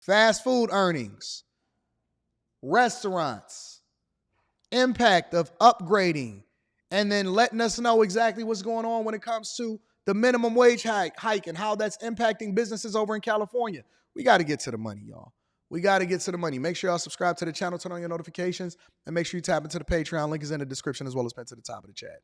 fast food earnings, restaurants, impact of upgrading, and then letting us know exactly what's going on when it comes to the minimum wage hike and how that's impacting businesses over in California. We got to get to the money, y'all. We got to get to the money. Make sure y'all subscribe to the channel, turn on your notifications, and make sure you tap into the Patreon. Link is in the description as well as pinned to the top of the chat.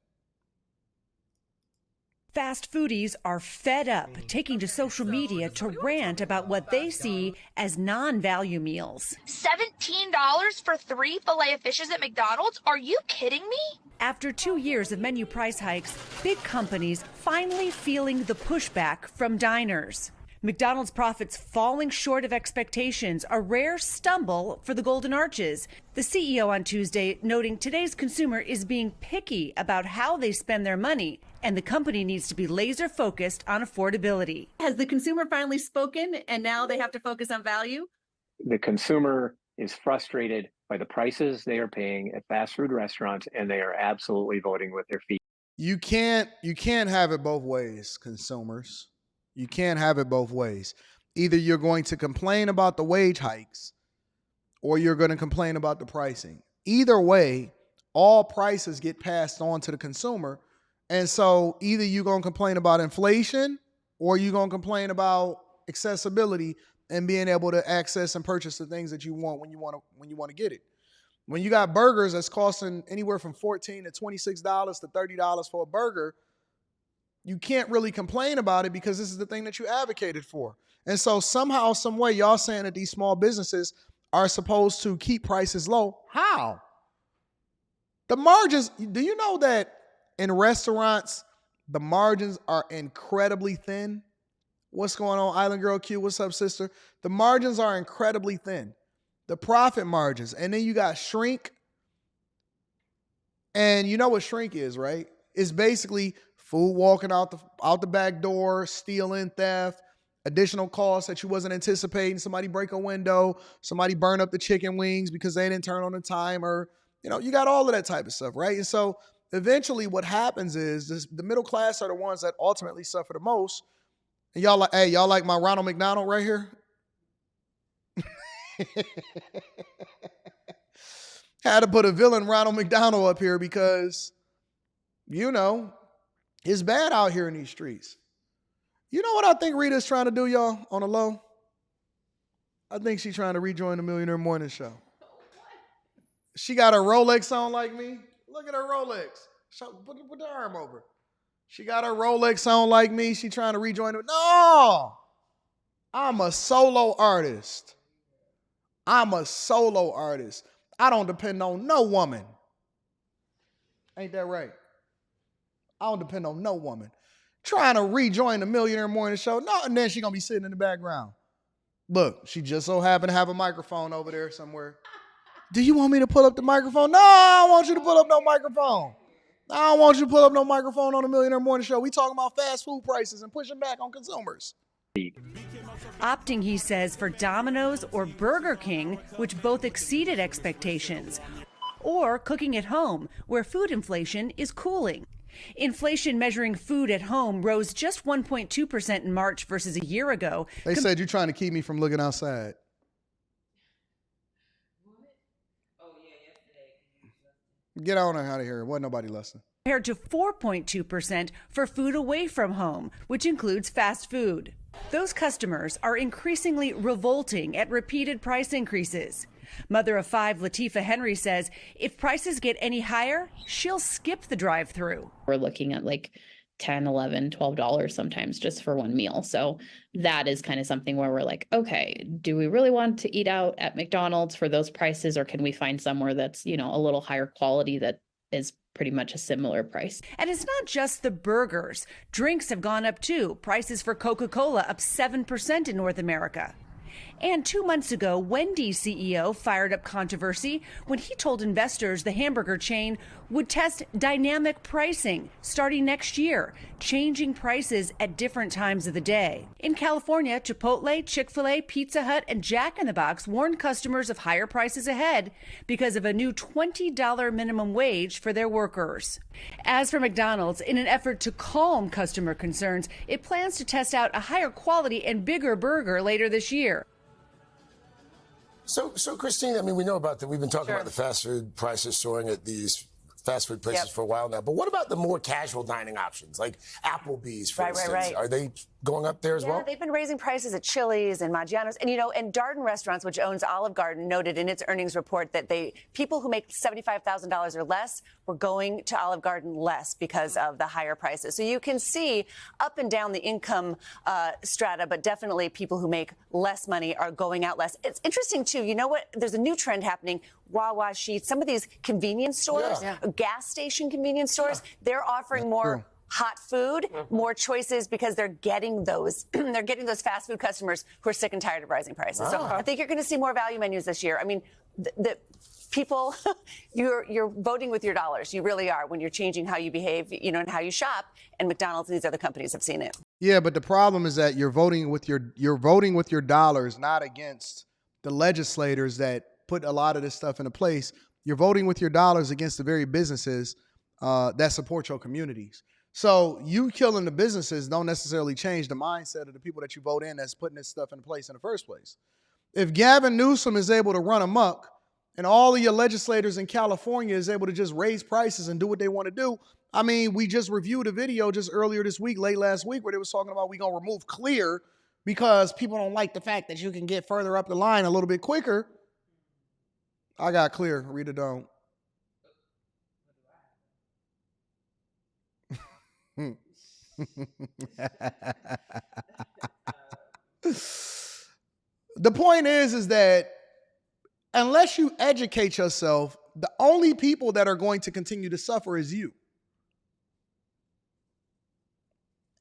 Fast foodies are fed up, taking to social media to rant about what they see as non-value meals. $17 for 3 Filet-O-Fishes at McDonald's? Are you kidding me? After 2 years of menu price hikes, big companies finally feeling the pushback from diners. McDonald's profits falling short of expectations, a rare stumble for the Golden Arches. The CEO on Tuesday noting today's consumer is being picky about how they spend their money, and the company needs to be laser focused on affordability. Has the consumer finally spoken and now they have to focus on value? The consumer is frustrated by the prices they are paying at fast food restaurants, and they are absolutely voting with their feet. You can't have it both ways, consumers. You can't have it both ways. Either you're going to complain about the wage hikes or you're going to complain about the pricing. Either way, all prices get passed on to the consumer. And so either you're going to complain about inflation or you're going to complain about accessibility and being able to access and purchase the things that you want when you want to get it. When you got burgers that's costing anywhere from $14 to $26 to $30 for a burger, you can't really complain about it because this is the thing that you advocated for. And so somehow, some way, y'all saying that these small businesses are supposed to keep prices low. How? The margins, do you know that in restaurants, the margins are incredibly thin? What's going on, Island Girl Q? What's up, sister? The margins are incredibly thin. The profit margins. And then you got shrink. And you know what shrink is, right? It's basically food walking out the back door, stealing, theft, additional costs that you wasn't anticipating. Somebody break a window, somebody burn up the chicken wings because they didn't turn on the timer. You know, you got all of that type of stuff, right? And so eventually what happens is the middle class are the ones that ultimately suffer the most. And y'all like, hey, y'all like my Ronald McDonald right here? Had to put a villain Ronald McDonald up here because, you know, it's bad out here in these streets. You know what I think Rita's trying to do, y'all, on the low? I think she's trying to rejoin the Millionaire Morning Show. She got her Rolex on like me. Look at her Rolex. Put the arm over. She got her Rolex on like me. She trying to rejoin it. No! I'm a solo artist. I'm a solo artist. I don't depend on no woman. Ain't that right? I don't depend on no woman. Trying to rejoin the Millionaire Morning Show. No, and then she going to be sitting in the background. Look, she just so happened to have a microphone over there somewhere. Do you want me to pull up the microphone? No, I don't want you to pull up no microphone. I don't want you to pull up no microphone on the Millionaire Morning Show. We talking about fast food prices and pushing back on consumers. Opting, he says, for Domino's or Burger King, which both exceeded expectations, or cooking at home, where food inflation is cooling. Inflation measuring food at home rose just 1.2% in March versus a year ago. They said you're trying to keep me from looking outside. Get on out of here. Wasn't nobody listening. Compared to 4.2% for food away from home, which includes fast food. Those customers are increasingly revolting at repeated price increases. Mother of 5, Latifah Henry, says if prices get any higher, she'll skip the drive-through. We're looking at like $10, $11, $12 sometimes just for one meal. So that is kind of something where we're like, okay, do we really want to eat out at McDonald's for those prices, or can we find somewhere that's, you know, a little higher quality that is pretty much a similar price? And it's not just the burgers. Drinks have gone up too. Prices for Coca-Cola up 7% in North America. And 2 months ago, Wendy's CEO fired up controversy when he told investors the hamburger chain would test dynamic pricing starting next year, changing prices at different times of the day. In California, Chipotle, Chick-fil-A, Pizza Hut, and Jack in the Box warned customers of higher prices ahead because of a new $20 minimum wage for their workers. As for McDonald's, in an effort to calm customer concerns, it plans to test out a higher quality and bigger burger later this year. So Christine, I mean, we know about that. We've been talking Sure. about the fast food prices soaring at these fast food places for a while now. But what about the more casual dining options, like Applebee's, for instance? Right. Are they going up there as well? Yeah, they've been raising prices at Chili's and Maggiano's, and and Darden Restaurants, which owns Olive Garden, noted in its earnings report that people who make $75,000 or less were going to Olive Garden less because of the higher prices. So you can see up and down the income strata, but definitely people who make less money are going out less. It's interesting too. You know what? There's a new trend happening. Wawa, Sheetz, some of these convenience stores, gas station convenience stores, they're offering more hot food, more choices because they're getting those fast food customers who are sick and tired of rising prices. So I think you're going to see more value menus this year. I mean, the people, you're voting with your dollars. You really are when you're changing how you behave, and how you shop. And McDonald's and these other companies have seen it. Yeah, but the problem is that you're voting with your dollars, not against the legislators that put a lot of this stuff into place. You're voting with your dollars against the very businesses that support your communities. So you killing the businesses don't necessarily change the mindset of the people that you vote in that's putting this stuff in place in the first place. If Gavin Newsom is able to run amok and all of your legislators in California is able to just raise prices and do what they want to do, I mean, we just reviewed a video just earlier this week, late last week, where they was talking about we going to remove Clear because people don't like the fact that you can get further up the line a little bit quicker. I got Clear. Rita don't. The point is that unless you educate yourself, the only people that are going to continue to suffer is you.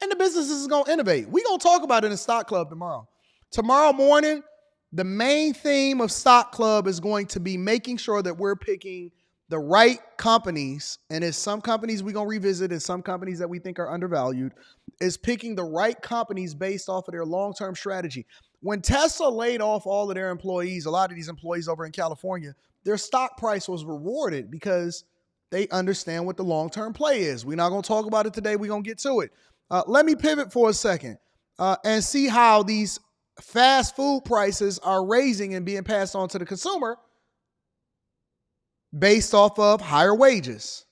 And the businesses is going to innovate. We're going to talk about it in Stock Club tomorrow. Tomorrow morning, the main theme of Stock Club is going to be making sure that we're picking the right companies, and it's some companies we're going to revisit and some companies that we think are undervalued, is picking the right companies based off of their long-term strategy. When Tesla laid off all of their employees, a lot of these employees over in California, their stock price was rewarded because they understand what the long-term play is. We're not going to talk about it today. We're going to get to it. Let me pivot for a second and see how these fast food prices are raising and being passed on to the consumer based off of higher wages.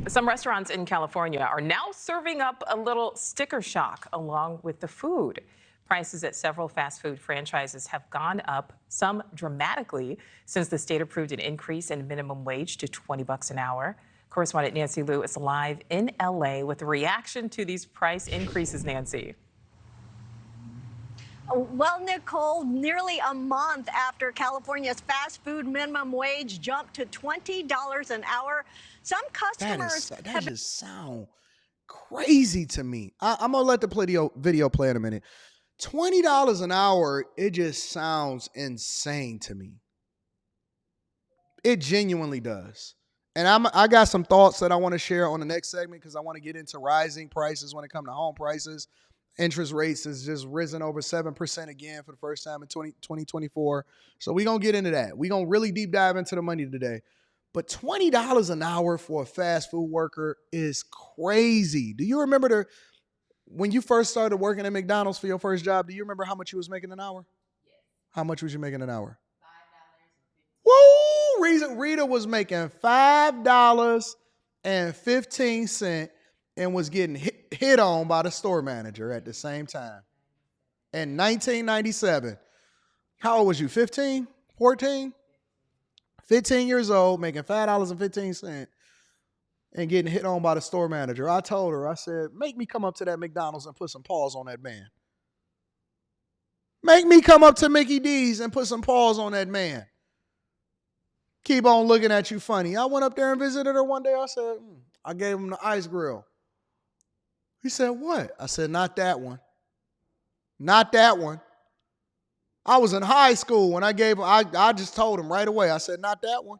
Some restaurants in California are now serving up a little sticker shock along with the food. Prices at several fast food franchises have gone up, some dramatically, since the state approved an increase in minimum wage to $20 an hour. Correspondent Nancy Liu is live in LA with a reaction to these price increases, Nancy. Well, Nicole, nearly a month after California's fast food minimum wage jumped to $20 an hour, some customers that just sound crazy to me. I'm going to let the video play in a minute. $20 an hour, it just sounds insane to me. It genuinely does. And I got some thoughts that I want to share on the next segment because I want to get into rising prices when it comes to home prices. Interest rates has just risen over 7% again for the first time in 2024. So we're going to get into that. We're going to really deep dive into the money today. But $20 an hour for a fast food worker is crazy. Do you remember when you first started working at McDonald's for your first job, do you remember how much you was making an hour? Yes. How much was you making an hour? $5.15. Woo! Rita was making $5.15 and was getting hit on by the store manager at the same time. In 1997. How old was you? 15? 14? 15 years old, making $5.15 and getting hit on by the store manager. I told her, I said, make me come up to that McDonald's and put some paws on that man. Make me come up to Mickey D's and put some paws on that man. Keep on looking at you funny. I went up there and visited her one day. I said, I gave him the ice grill. He said, what? I said, not that one. Not that one. I was in high school when I gave him, I just told him right away. I said, not that one.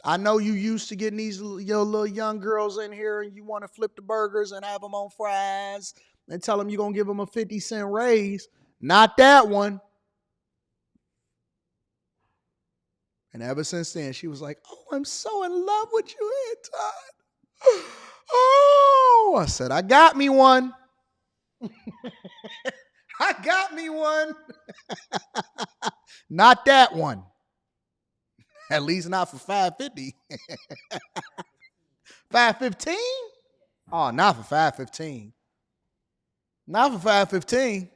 I know you used to getting these your little young girls in here and you want to flip the burgers and have them on fries and tell them you're going to give them a 50-cent raise. Not that one. And ever since then, she was like, oh, I'm so in love with you, Anton. Oh, I said, I got me one. I got me one. Not that one. At least not for $5.50. $5.15? Oh, not for $5.15. Not for $5.15.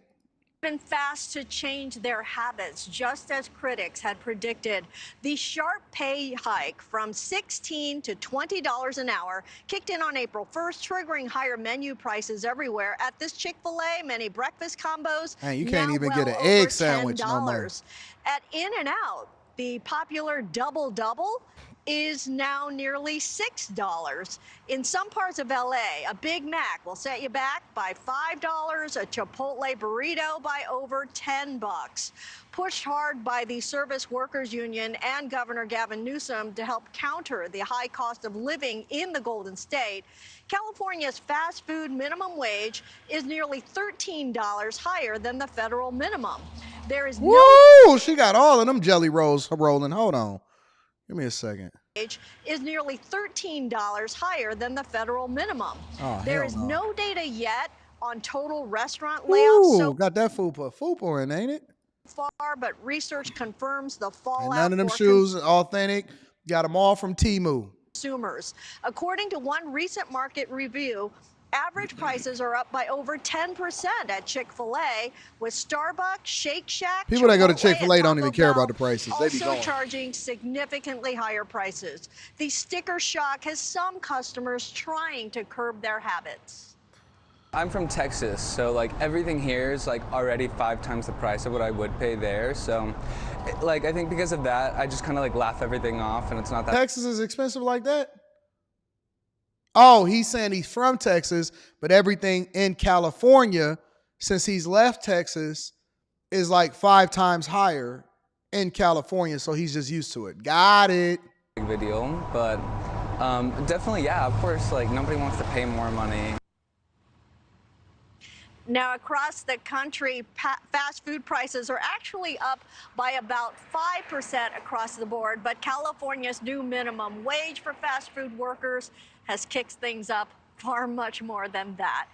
Been fast to change their habits, just as critics had predicted. The sharp pay hike from $16 to $20 an hour kicked in on April 1st, triggering higher menu prices everywhere. At this Chick-fil-A, many breakfast combos Man, you can't now even well get an over egg sandwich no more. $10. At In-N-Out, the popular double-double is now nearly $6. In some parts of LA, a Big Mac will set you back by $5, a Chipotle burrito by over $10. Pushed hard by the Service Workers Union and Governor Gavin Newsom to help counter the high cost of living in the Golden State, California's fast food minimum wage is nearly $13 higher than the federal minimum. There is Woo! She got all of them jelly rolls rolling. Hold on. Give me a second. Is nearly $13 higher than the federal minimum. Oh, There hell is no. no data yet on total restaurant layoffs so Ooh, got that fupa in, ain't it? far, but research confirms the And fallout none of them for shoes authentic. Got them all from Temu. consumers. According to one recent market review, average prices are up by over 10% at Chick-fil-A, with Starbucks, Shake Shack, People that go to Chipotle, Chick-fil-A and don't Taco even care Bell about the prices. They be also going. charging significantly higher prices. The sticker shock has some customers trying to curb their habits. I'm from Texas, so like everything here is like already 5 times the price of what I would pay there. So like I think because of that, I just kind of like laugh everything off, and it's not that. Texas is expensive like that? Oh, he's saying he's from Texas, but everything in California, since he's left Texas, is like 5 times higher in California, so he's just used to it. Got it. Big of a deal, but definitely, yeah, of course, like nobody wants to pay more money. Now, across the country, fast food prices are actually up by about 5% across the board, but California's new minimum wage for fast food workers has kicked things up far much more than that.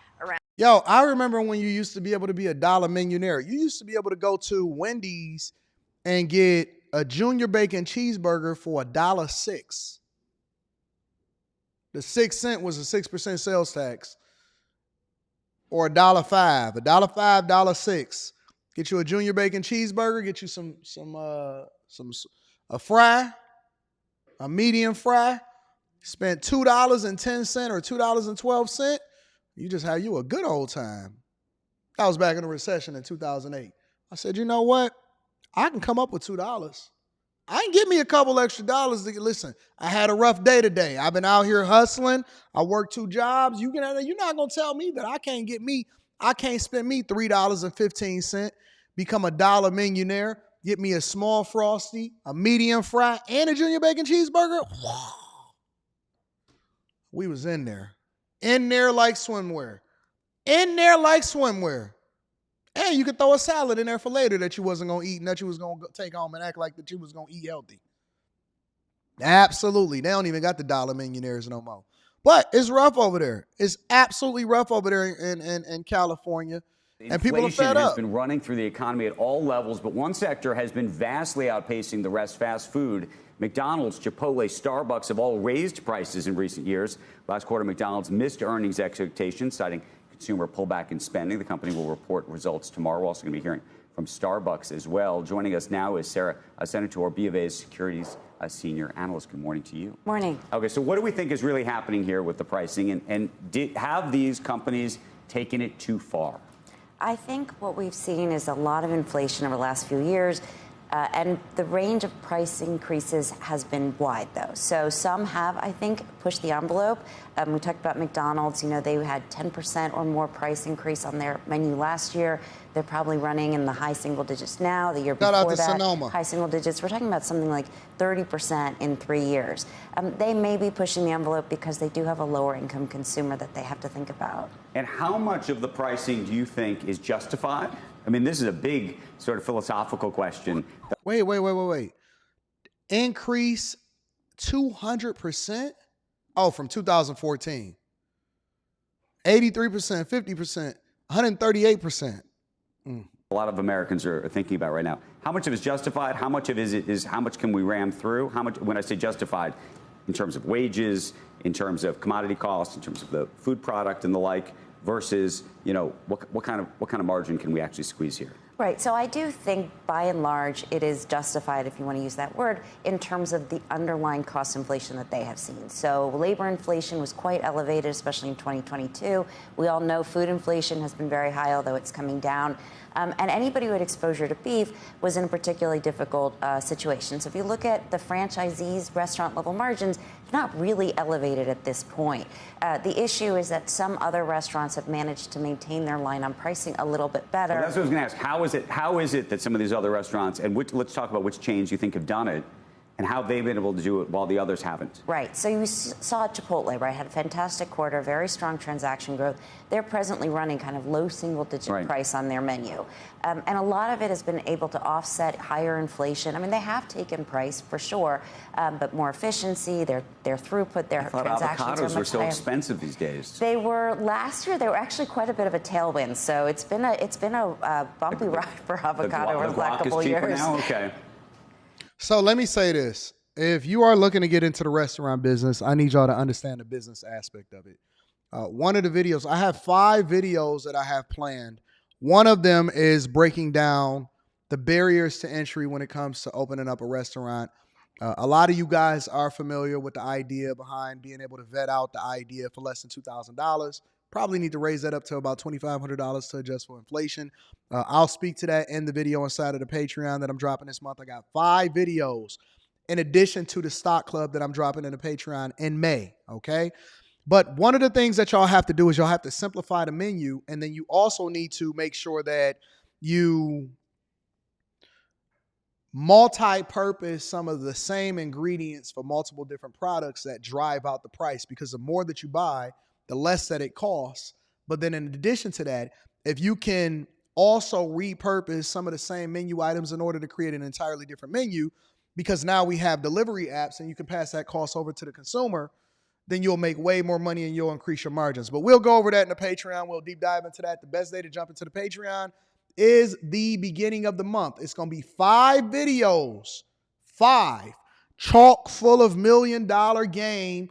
Yo, I remember when you used to be able to be a dollar millionaire. You used to be able to go to Wendy's and get a junior bacon cheeseburger for $1.06. The 6 cent was a 6% sales tax. Or $1.05, $1.05, $1.06. Get you a junior bacon cheeseburger. Get you a fry, a medium fry. Spent $2.10 or $2.12. You just had you a good old time. That was back in the recession in 2008. I said, you know what? I can come up with $2. I can give me a couple extra dollars to listen. I had a rough day today. I've been out here hustling. I worked 2 jobs. You're not gonna tell me that I can't spend me $3.15, become a dollar millionaire, get me a small Frosty, a medium fry, and a junior bacon cheeseburger. We was in there. In there like swimwear. In there like swimwear. And you could throw a salad in there for later that you wasn't going to eat and that you was going to take home and act like that you was going to eat healthy. Absolutely. They don't even got the dollar millionaires no more. But it's rough over there. It's absolutely rough over there in California. And people are fed up. Inflation has been running through the economy at all levels, but one sector has been vastly outpacing the rest, fast food. McDonald's, Chipotle, Starbucks have all raised prices in recent years. Last quarter, McDonald's missed earnings expectations, citing consumer pullback in spending. The company will report results tomorrow. We're also going to be hearing from Starbucks as well. Joining us now is Sarah Senator, B of A's Securities Senior Analyst. Good morning to you. Morning. Okay, so what do we think is really happening here with the pricing? And have these companies taken it too far? I think what we've seen is a lot of inflation over the last few years. And the range of price increases has been wide, though. So some have, I think, pushed the envelope. We talked about McDonald's. You know, they had 10% or more price increase on their menu last year. They're probably running in the high single digits now. The year before Shout out to that, Sonoma. high single digits. We're talking about something like 30% in 3 years. They may be pushing the envelope because they do have a lower income consumer that they have to think about. And how much of the pricing do you think is justified? I mean, this is a big sort of philosophical question. Wait. Increase 200%? Oh, from 2014. 83%, 50%, 138%. a lot of Americans are thinking about right now. How much of it is justified? How much of it is how much can we ram through? How much, when I say justified, in terms of wages, in terms of commodity costs, in terms of the food product and the like, versus, you know, what kind of margin can we actually squeeze here? Right. So I do think, by and large, it is justified, if you want to use that word, in terms of the underlying cost inflation that they have seen. So labor inflation was quite elevated, especially in 2022. We all know food inflation has been very high, although it's coming down. And anybody who had exposure to beef was in a particularly difficult situation. So if you look at the franchisees' restaurant-level margins, they're not really elevated at this point. The issue is that some other restaurants have managed to maintain their line on pricing a little bit better. Well, that's what I was going to ask. How is it that some of these other restaurants, and let's talk about which chains you think have done it, and how they've been able to do it while the others haven't? Right. So you saw Chipotle, right? Had a fantastic quarter, very strong transaction growth. They're presently running kind of low single-digit price on their menu. And a lot of it has been able to offset higher inflation. I mean, they have taken price for sure, but more efficiency, their througugh, their transactions are much avocados were so higher. expensive these days. They were last year. They were actually quite a bit of a tailwind. So it's been a bumpy ride for avocado over the last couple of years. Now? Okay. So let me say this. If you are looking to get into the restaurant business, I need y'all to understand the business aspect of it. One of the videos, I have 5 videos that I have planned. One of them is breaking down the barriers to entry when it comes to opening up a restaurant. A lot of you guys are familiar with the idea behind being able to vet out the idea for less than $2,000. Probably need to raise that up to about $2,500 to adjust for inflation. I'll speak to that in the video inside of the Patreon that I'm dropping this month. I got 5 videos in addition to the stock club that I'm dropping in the Patreon in May, okay? But one of the things that y'all have to do is y'all have to simplify the menu, and then you also need to make sure that you multi-purpose some of the same ingredients for multiple different products that drive out the price, because the more that you buy, the less that it costs. But then in addition to that, if you can also repurpose some of the same menu items in order to create an entirely different menu, because now we have delivery apps and you can pass that cost over to the consumer, then you'll make way more money and you'll increase your margins. But we'll go over that in the Patreon. We'll deep dive into that. The best day to jump into the Patreon is the beginning of the month. It's going to be 5 videos, 5 chock full of $1 million game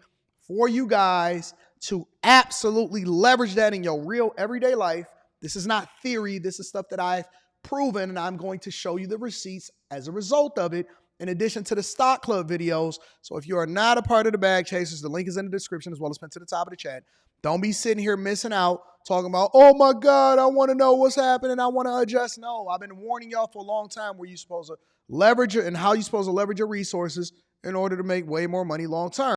for you guys to absolutely leverage that in your real everyday life. This is not theory. This is stuff that I've proven, and I'm going to show you the receipts as a result of it, in addition to the stock club videos. So if you are not a part of the Bag Chasers, the link is in the description as well as pinned to the top of the chat. Don't be sitting here missing out, talking about, oh my God, I want to know what's happening. I want to adjust. No, I've been warning y'all for a long time where you're supposed to leverage it and how you're supposed to leverage your resources in order to make way more money long term.